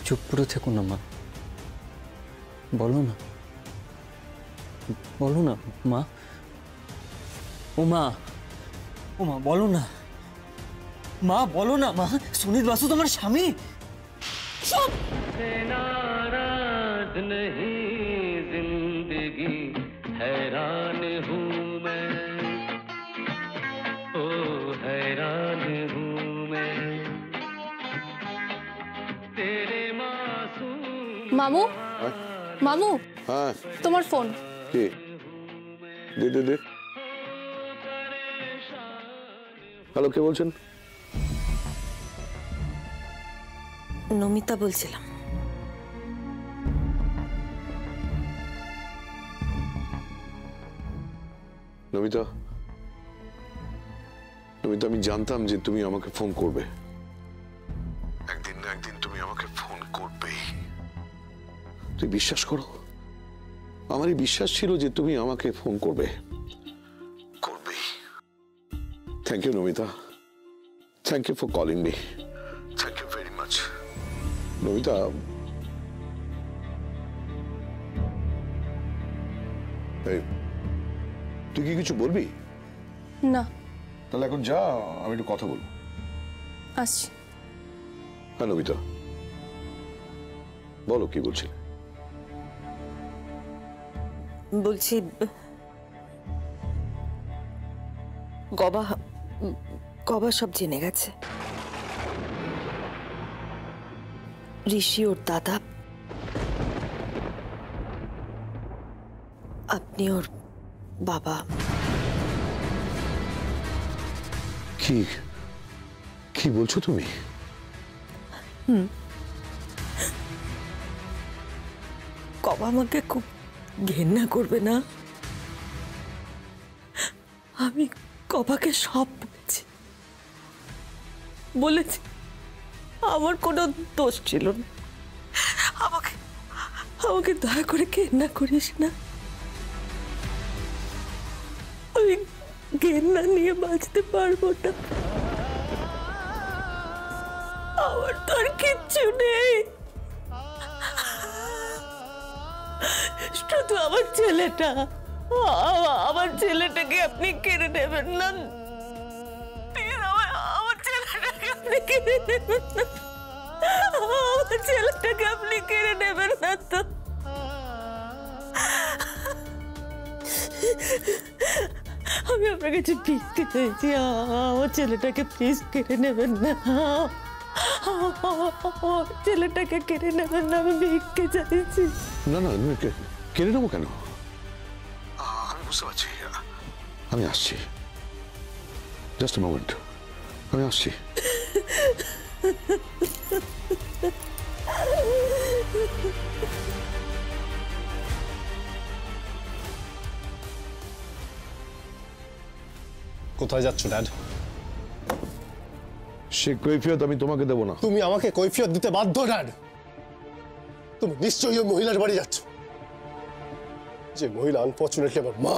চুপ করে থেকো না মা, বলো না, বলো না মা। ও মা, ও মা বলো না মা, বলো না মা। সুনীল বাসু তোমার স্বামী। সব नाराज नहीं जिंदगी हैरान हूँ मैं, ओ हैरान हूँ मैं तेरे मासूम। মামু, মামু, হ্যাঁ তোমার ফোন। কি দে দে দে। হ্যালো, কে বলছেন? নমিতা বলছিলাম। নমিতা, নমিতা, আমি জানতাম যে তুমি আমাকে ফোন করবে, একদিন না একদিন তুমি আমাকে ফোন করবেই। তুই বিশ্বাস করো, আমারই বিশ্বাস ছিল যে তুমি আমাকে ফোন করবে, করবেই। Thank you Namita, thank you for calling me, thank you very much. Namita, তুই কি কিছু বলবি? না। তাহলে এখন যা, আমি একটু কথা বলবো। আসছি। হ্যাঁ নমিতা, বলো কি বলছিলে? বলছি গবা গবা সব জেনে গেছে। ঋষি ওর দাদা, আপনি ওর বাবা। কি কি বলছো তুমি? গবা আমাকে খুব ঘেন্না করবে না? আমি গবাকে সব বলেছি, বলেছি আমার কোনো দোষ ছিল না। আমাকে আমাকে দয়া করে ঘেন্না করিস না। আমি ঘেন্না নিয়ে বাঁচতে পারবো না। আমার তো আর কিচ্ছু নেই, শুধু আমার ছেলেটা। আমার ছেলেটাকে আপনি কেড়ে নেবেন না, আমার ছেলেটাকে আপনি কেড়ে নেবেন না, আমার ছেলেটাকে আপনি কেড়ে নেবেন না তো। আমি আপনার কাছে ভিক্ষে চাইছি, আমার ছেলেটাকে প্লিজ কেড়ে নেবেন না, ছেলেটাকে কেড়ে নেবেন না, আমি ভিক্ষে চাইছি। না না, কেড়ে নেবো কেন? আমি বুঝতে পারছি, আমি আসছি, জাস্ট আ মোমেন্ট, আমি আসছি। কোথায় যাচ্ছ ড্যাড? সে কৈফিয়ত আমি তোমাকে দেবো না। তুমি আমাকে কৈফিয়ত দিতে বাধ্য ড্যাড। তুমি নিশ্চয়ই ওই মহিলার বাড়ি যাচ্ছ, যে মহিলা আনফরচুনেটলি আমার মা।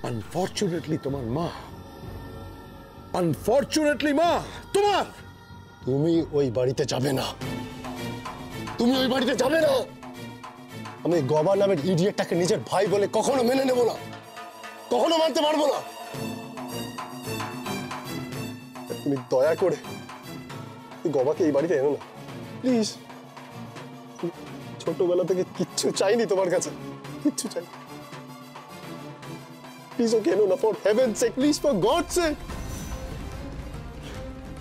আনফরচুনেটলি তোমার মা? আনফরচুনেটলি মা তোমার? তুমি ওই বাড়িতে যাবে না, তুমি ওই বাড়িতে যাবে না। আমি গবা নামের ইডিয়েটটাকে নিজের ভাই বলে কখনো মেনে নেব না, কখনো মানতে পারবো না। তুমি দয়া করে গবাকে এই বাড়িতে এনো না প্লিজ। ছোটবেলা থেকে কিচ্ছু চাইনি তোমার কাছে, কিচ্ছু চাই। প্লিজ ওকে এনো না, for heaven's sake, please, for God's sake.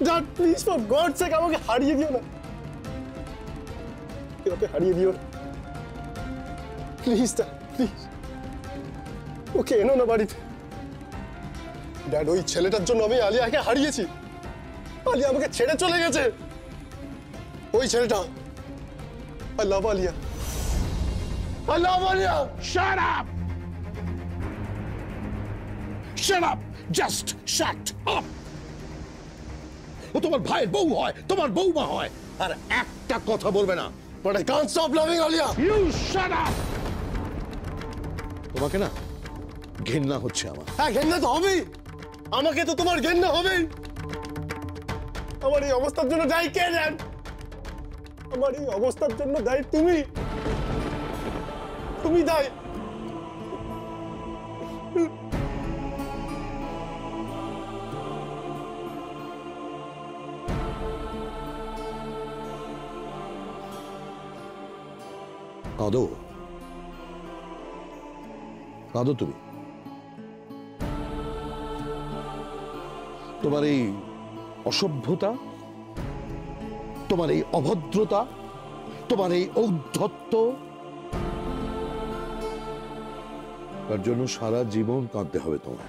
Dad please, for God's sake, আমাকে হারিয়ে দিও না, ওকে হারিয়ে দিও না প্লিজ ড্যাড, প্লিজ। ওকে এনো না বাড়িতে। ড্যাড, ওই ছেলেটার জন্য আমি আলিয়াকে হারিয়েছি, আলিয়া আমাকে ছেড়ে চলে গেছে। ওই ছেলেটা, I love Alia. I love Alia. Shut up! Shut up! Just shut up! ও তোমার ভাইয়ের বউ হয়, তোমার বউমা হয়, আর একটা কথা বলবে না। But I can't stop loving Alia. You shut up! তোমাকে না ঘেন্না হচ্ছে আমার। হ্যাঁ ঘেন্না তো হবেই, আমাকে তো তোমার ঘেন্না হবেই। আমার এই অবস্থার জন্য দায়ী কে জান? আমার এই অবস্থার জন্য দায়ী তুমি, তুমি দায়ী। কাঁদো কাঁদো তুমি। তোমার এই অসভ্যতা, তোমার এই অভদ্রতা, তোমার এই ঔদ্ধত্য, তার জন্য সারা জীবন কাঁদতে হবে তোমার।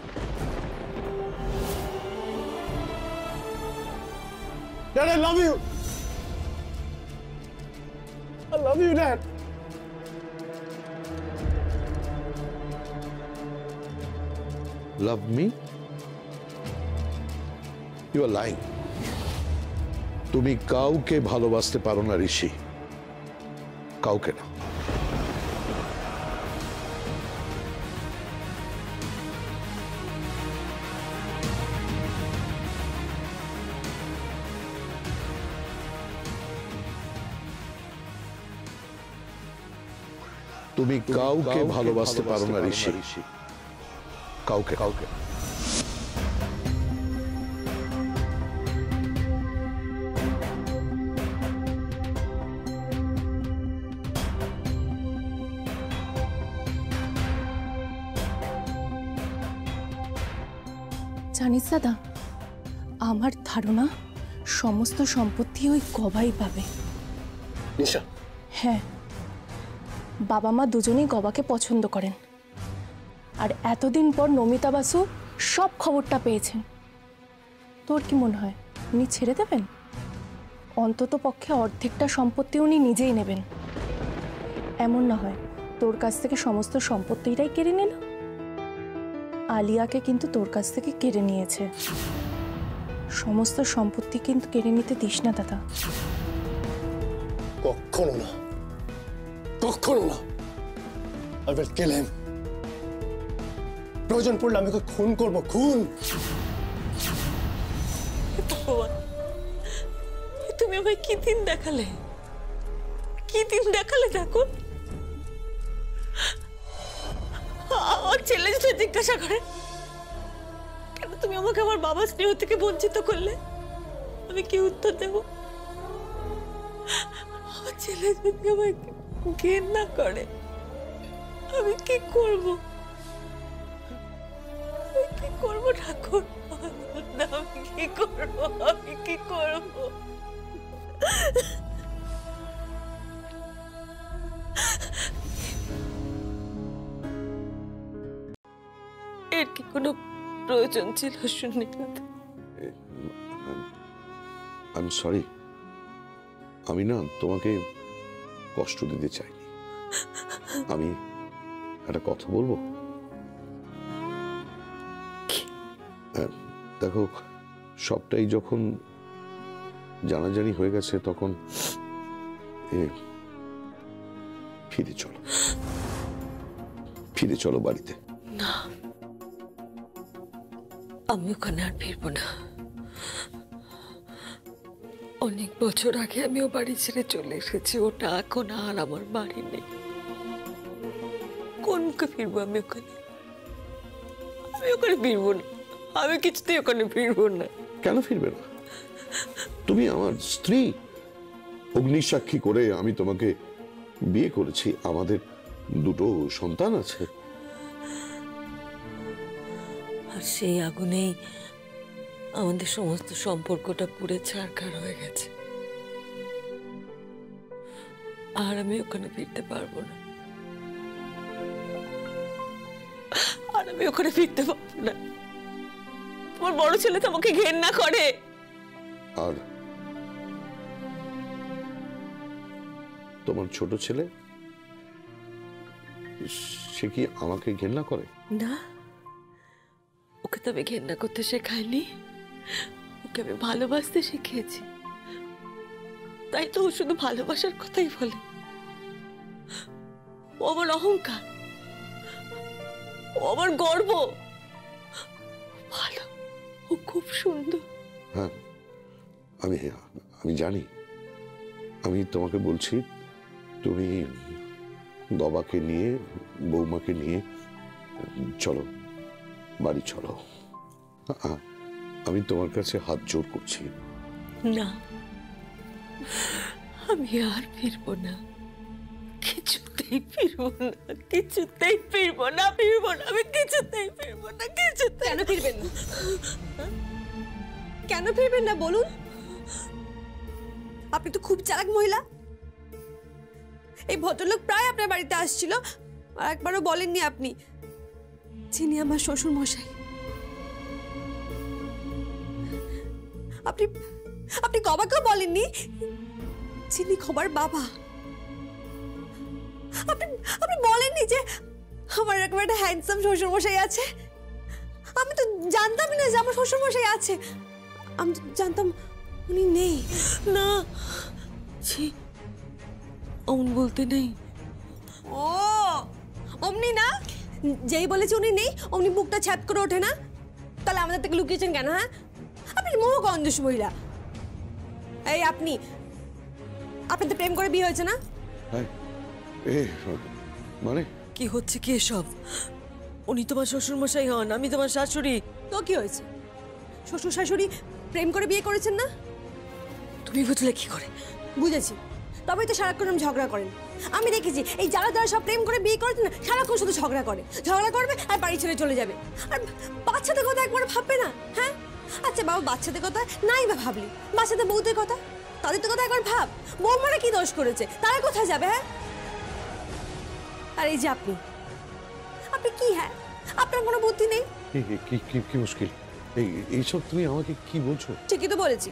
Dad, I love you. I love you, Dad. Love me? You are lying. তুমি কাউকে ভালোবাসতে পারো না ঋষি, কাউকে না। তুমি কাউকে ভালোবাসতে পারো না ঋষি, কাউকে কাউকে। জানিস দাদা, আমার ধারণা সমস্ত সম্পত্তি ওই গবাই পাবে। নিশা, হ্যাঁ, বাবা মা দুজনেই গবাকে পছন্দ করেন, আর এতদিন পর নমিতা বাসু সব খবরটা পেয়েছেন। তোর কি মনে হয় উনি ছেড়ে দেবেন? অন্তত পক্ষে অর্ধেকটা সম্পত্তি উনি নিজেই নেবেন। এমন না হয় তোর কাছ থেকে সমস্ত সম্পত্তিটাই কেড়ে নিল। আলিয়াকে কিন্তু তোর কাছ থেকে কেড়ে নিয়েছে। সমস্ত সম্পত্তি কিন্তু কেড়ে নিতে দিস না দাদা। কখনো না, কখনো না। I will kill him. প্রয়োজন পড়লে আমি ওকে খুন করবো, খুন। তুমি আমায় কি দিন দেখালে, কি দিন দেখালে ঠাকুর? আমার ছেলে যদি জিজ্ঞাসা করে কেন তুমি আমাকে আমার বাবার স্নেহ থেকে বঞ্চিত করলে, আমি কি উত্তর দেব? আমার ছেলে যদি আমায় ঘেন্না করে আমি কি করব? আমি কি করব ঠাকুর? আমি কি করব? আমি কি করব? এর কি কোনো প্রয়োজন ছিল সুনীল? I'm sorry, আমি না তোমাকে কষ্ট দিতে চাইনি। আমি একটা কথা বলবো? দেখো, সবটাই যখন জানাজানি হয়ে গেছে তখন ফিরে চলো, ফিরে চলো বাড়িতে। না, আমি ওখানে আর ফিরবো না। অনেক বছর আগে আমি ও বাড়ি ছেড়ে চলে এসেছি। ওটা এখন আর আমার বাড়ি নেই। কোন মুখে ফিরবো আমি ওখানে? আমি ওখানে ফিরবো না। আমি কিছুতেই ওখানে ফিরবো না। কেন ফিরবে না? তুমি আমার স্ত্রী, অগ্নিসাক্ষী করে আমি তোমাকে বিয়ে করেছি। আমাদের দুটো সন্তান আছে। আর সেই আগুনেই আমাদের সমস্ত সম্পর্কটা পুড়ে ছারখার হয়ে গেছে। আর আমি ওখানে ফিরতে পারবো না। আর আমি ওখানে ফিরতে পারবো না। তোমার বড় ছেলে তো আমাকে ঘেন্না করে। আর তোমার ছোট ছেলে, সে কি আমাকে ঘেন্না করে? না, ওকে তো আমি ঘেন্না করতে শেখাইনি। ওকে আমি ভালোবাসতে শিখিয়েছি। তাই তো ও শুধু ভালোবাসার কথাই বলে। ও আমার অহংকার। ও ও আমার গর্ব। ভালো, ও খুব সুন্দর। হ্যাঁ, আমি জানি। আমি তোমাকে বলছি, তুমি বাবাকে নিয়ে, বৌমাকে নিয়ে চলো, বাড়ি চলো। আমি তোমার কাছে হাত জোর করছি। না, আমি আর ফিরবো না, কিছুতেই ফিরবো না, কিছুতেই ফিরবো না, আমি কিছুতেই ফিরবো না, কিছুতেই। কেন ফিরবেন না? কেন ফিরবেন না বলুন? আপনি তো খুব চালাক মহিলা। এই ভদ্রলোক প্রায় আপনার বাড়িতে আসছিল, আর একবারও বলেননি আপনি যিনি আমার শ্বশুর মশাই। আপনি আপনি গবাকেও বলেননি যিনি খবর বাবা। আপনি আপনি বলেননি যে আমার এরকম একটা হ্যান্ডসাম শ্বশুর মশাই আছে। আমি তো জানতামই না যে আমার শ্বশুর মশাই আছে। আমি তো জানতাম উনি নেই। না, ছি, অমন বলতে নেই। ও অমনি না, যেই বলেছে উনি নেই অমনি বুকটা ছ্যাপ করে ওঠে না? তাহলে আমাদের থেকে লুকিয়েছেন কেন? হ্যাঁ, আপনি মোহ গন্ধস মহিলা। এই আপনি, আপনার তো প্রেম করে বিয়ে হয়েছে না? মানে কি হচ্ছে কি এসব? উনি তোমার শ্বশুর মশাই হন, আমি তোমার শাশুড়ি। তো কি হয়েছে? শ্বশুর শাশুড়ি প্রেম করে বিয়ে করেছেন না? তুমি বুঝলে কি করে? বুঝেছি, তবেই তো সারাক্ষণ ঝগড়া করেন। আমি দেখেছি এই যারা যারা সব প্রেম করে বিয়ে করেছে না, সারাক্ষণ শুধু ঝগড়া করে, ঝগড়া করবে আর বাড়ি ছেড়ে চলে যাবে। আর বাচ্চাদের কথা একবার ভাববে না? হ্যাঁ, আচ্ছা বাবা, বাচ্চাদের কথা নাই বা ভাবলি, বাচ্চাদের বউদের কথা, তাদের তো কথা একবার ভাব। বৌমারা কি দোষ করেছে? তারা কোথায় যাবে? হ্যাঁ, আর এই যে আপনি, আপনি কি, হ্যাঁ আপনার কোনো বুদ্ধি নেই? কি মুশকিল? এইসব তুমি আমাকে কি বলছো? ঠিকই তো বলেছি,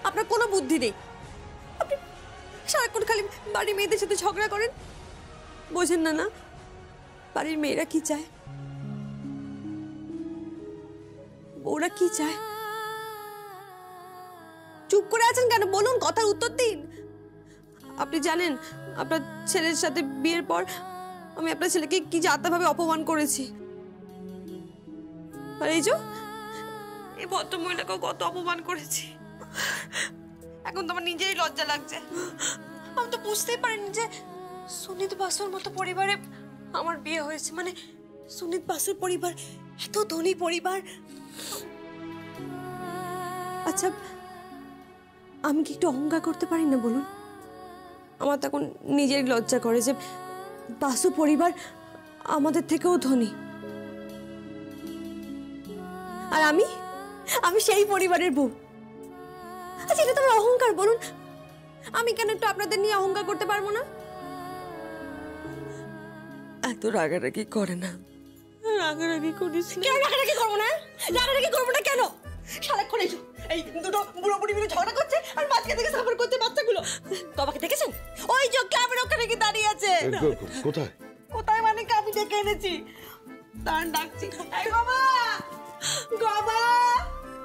আপনার কোনো বুদ্ধি নেই। আপনি সারাক্ষণ খালি বাড়ির মেয়েদের সাথে ঝগড়া করেন। বোঝেন না না বাড়ির মেয়েরা কি চায়, ওরা কি চায়? চুপ করে আছেন কেন? বলুন, কথার উত্তর দিন। আপনি জানেন আপনার ছেলের সাথে বিয়ের পর আমি আপনার ছেলেকে কি যাতাভাবে অপমান করেছি। আর এই যে এই ভদ্রমহিলাকেও কত অপমান করেছি। এখন তো আমার নিজেরই লজ্জা লাগছে। আমি তো বুঝতেই পারিনি যে সুনীত বাসুর মতো পরিবারে আমার বিয়ে হয়েছে। মানে সুনীত বাসুর পরিবার এত ধনী পরিবার। আচ্ছা, আমি কি একটু অহংকার করতে পারি না বলুন? আমার তখন নিজেরই লজ্জা করে যে বাসু পরিবার আমাদের থেকেও ধনী, আর আমি সেই পরিবারের বউ। আচ্ছা, এটা তো আমার অহংকার বলুন। আমি কেন একটু আপনাদের নিয়ে অহংকার করতে পারবো না? এত রাগারাগি করে না। রাগারাগি করিস না। কেন রাগারাগি করবো না? রাগারাগি করবো না কেন? সারাক্ষণ এই দুটো বুড়ো বুড়ি মিলে ঝগড়া করছে আর মাঝখান থেকে সাফার করছে বাচ্চাগুলো। বাবাকে দেখেছেন? ওই যে ক্লাবের ওখানে কি দাঁড়িয়ে আছে। কোথায়? কোথায় মানে কি, আমি ডেকে এনেছি, দাঁড়ান ডাকছি। এই বাবা, বাবা।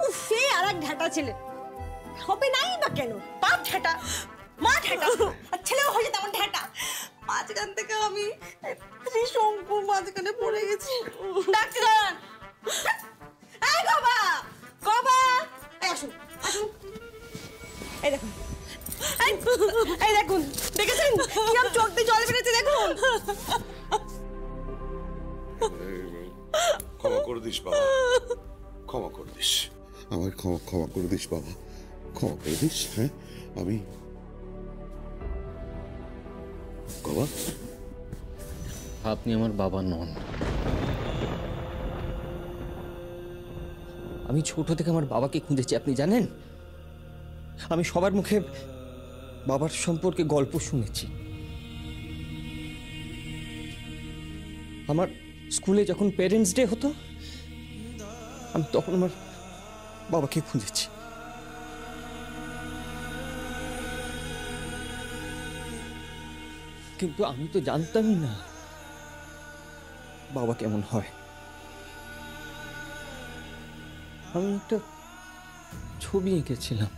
উফ, এই আর এক ঢাটা ছেলে হবে নাই বা কেন? বাপ ঢাটা, মা ঢাটা, আর ছেলেও হয়েছে তেমন ঢাটা। মাঝখান থেকে আমি ত্রিশঙ্কু মাঝখানে পড়ে গেছি। ডাকছি, দাঁড়ান। এই বাবা, বাবা, এই আসুন, আসুন। এই দেখুন, এই দেখুন, দেখেছেন কিরকম চোখ দিয়ে জল বেরোচ্ছে? দেখুন। ক্ষমা করে দিস বাবা, ক্ষমা করে দিস আমার, ক্ষমা করে দিস বাবা, ক্ষমা করে দিস। হ্যাঁ, আমি বাবা, আপনি আমার বাবা নন। আমি ছোট থেকে আমার বাবাকে খুঁজেছি, আপনি জানেন। আমি সবার মুখে বাবার সম্পর্কে গল্প শুনেছি। আমার স্কুলে যখন পেরেন্টস ডে হতো, আমি তখন আমার বাবাকে খুঁজেছি। কিন্তু আমি তো জানতামই না বাবা কেমন হয়। আমি একটা ছবি এঁকেছিলাম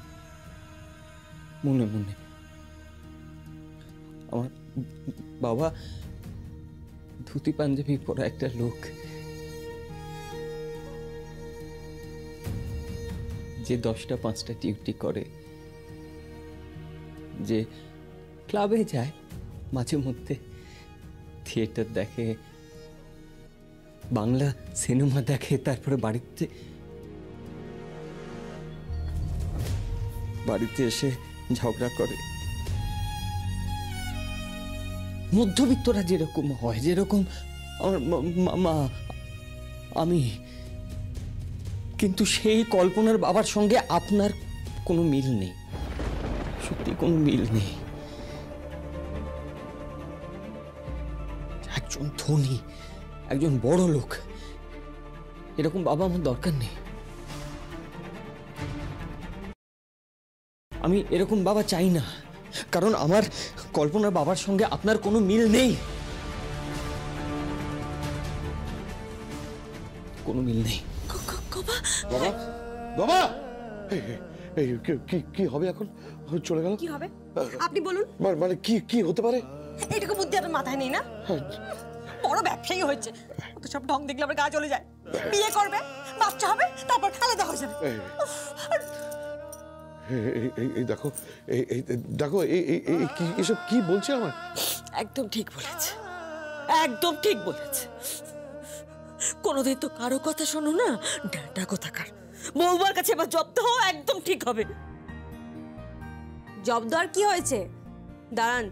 মনে মনে। আমার বাবা ধুতি পাঞ্জাবি পরা একটা লোক, যে 10টা 5টা ডিউটি করে, যে ক্লাবে যায়, মাঝে মধ্যে থিয়েটার দেখে, বাংলা সিনেমা দেখে, তারপরে বাড়িতে এসে ঝগড়া করে। মধ্যবিত্তরা যেরকম হয়, যেরকম আমার মা, আমি, কিন্তু সেই কল্পনার বাবার সঙ্গে আপনার কোনো মিল নেই, সত্যি কোনো মিল নেই। একজন ধনী, একজন বড় লোক, এরকম বাবা আমার দরকার নেই। আমি এরকম বাবা চাই না, কারণ আমার কল্পনার বাবার সঙ্গে আপনার কোনো মিল নেই, কোনো মিল নেই। বাবা, বাবা, এই কি হবে এখন? চলে গেল, কি হবে আপনি বলুন? মানে কি হতে পারে? এইটুকু বুদ্ধি আপনার মাথায় নেই না? বড় ব্যবসায়ী হয়েছে, তো সব ঢং দেখলে আমার গা চলে যায়। বিয়ে করবে, বাচ্চা হবে, তারপর আলাদা হয়ে যাবে। এই দেখো, দেখো এসব কি বলছে আমার? একদম ঠিক বলেছে, একদম ঠিক বলেছে। কোনোদিন তো কারো কথা শোনো না, ডাটা কোথাকার। বৌমার কাছে এবার জব্দ হও, একদম ঠিক হবে। জব্দ আর কি হয়েছে? দাঁড়ান,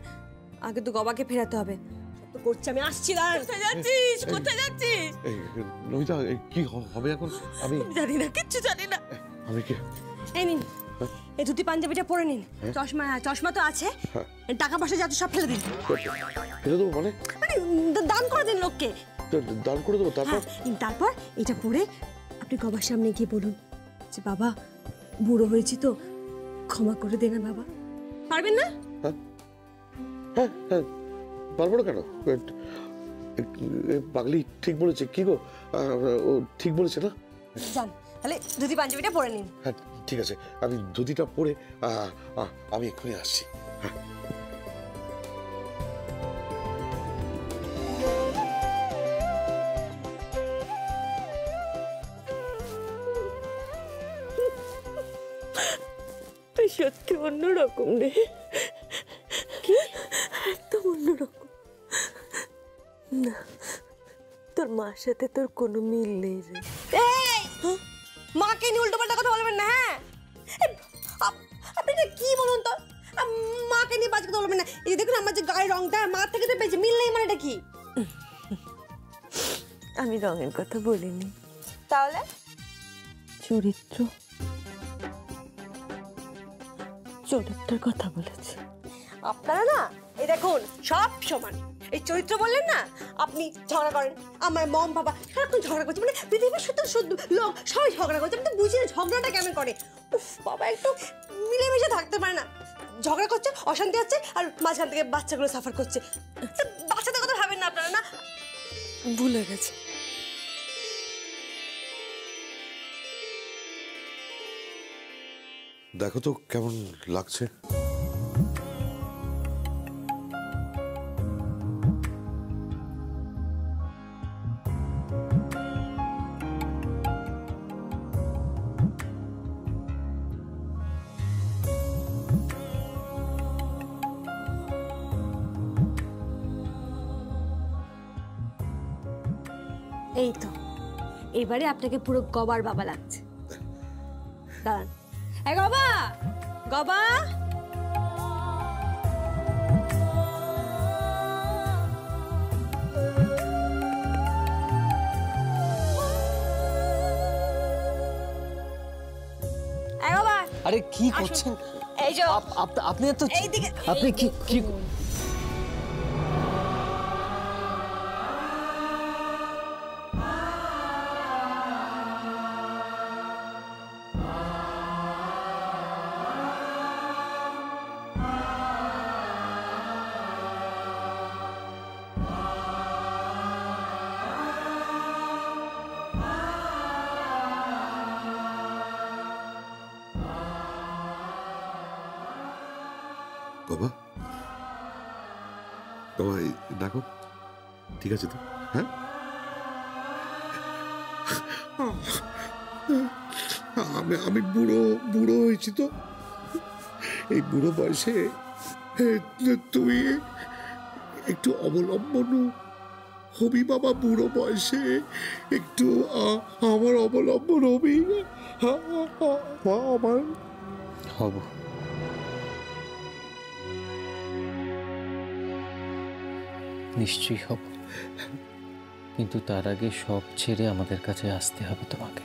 আগে তো গবাকে ফেরাতে হবে। সব তো করছি, আমি আসছি। দাঁড়ান। কোথায় যাচ্ছিস? কোথায় যাচ্ছিস? নমিতা, কি হবে এখন? আমি জানি না, কিচ্ছু জানি না। আমি কি? এই নিন, এই ধুতি পাঞ্জাবিটা পরে নিন। চশমা তো আছে, টাকা পয়সা যাচ্ছে সব ফেলে দিন। ফেলে দেবো মানে? দান করে দিন লোককে। দান করে দেবো? তারপর? তারপর এটা পরে আপনি গবার সামনে গিয়ে বলুন যে বাবা, বুড়ো হয়েছি তো, ক্ষমা করে দে না বাবা। পারবেন না? হ্যাঁ, পারবো না কেন? পাগলি ঠিক বলেছে। কি গো, ও ঠিক বলেছে না? যান তাহলে ধুতি পাঞ্জাবিটা পরে নিন। হ্যাঁ ঠিক আছে, আমি ধুতিটা পরে আমি এক্ষুনি আসছি। হ্যাঁ। তুই সত্যি অন্যরকম রে, কি একদম অন্যরকম। না, তোর মার সাথে তোর কোনো মিল নেই রে। মাকে নিয়ে উল্টো পাল্টা কথা বলবেন না। হ্যাঁ, আপনি এটা কি বলুন তো? মাকে নিয়ে বাজে কথা বলবেন না। এই দেখুন আমার যে গায়ের রংটা, মা থেকে তো পেয়েছে, মিল নেই মানে এটা কি? আমি রঙের কথা বলিনি, তাহলে চরিত্রের কথা বলেছি। আপনারা না, এই দেখুন সব সমান। এই চরিত্র বললেন না, আপনি ঝগড়া করেন, আমার মম বাবা সারাক্ষণ ঝগড়া করছে, মানে পৃথিবীর শুদ্ধ লোক সবাই ঝগড়া করছে। আমি তো বুঝি না ঝগড়াটা কেমন করে। উফ বাবা, একটু মিলেমিশে থাকতে পারে না। ঝগড়া করছে, অশান্তি হচ্ছে, আর মাঝখান থেকে বাচ্চাগুলো সাফার করছে। বাচ্চাদের কথা ভাবেন না আপনারা? না, ভুলে গেছে। দেখো তো কেমন লাগছে। এই তো এবারে আপনাকে পুরো গবার বাবা লাগছে। দাঁড়ান, এই গবা, গবা, এই গবা। আরে কি করছেন? এই যে আপনি তো, এইদিকে, আপনি কি বাবা, বাবা দেখো, ঠিক আছে তো? হ্যাঁ, আমি বুড়ো বুড়ো হয়েছি তো, এই বুড়ো বয়সে তুই একটু অবলম্বন হবি বাবা, বুড়ো বয়সে একটু আমার অবলম্বন হবি। আমার হব। নিশ্চয়ই হব, কিন্তু তার আগে সব ছেড়ে আমাদের কাছে আসতে হবে তোমাকে।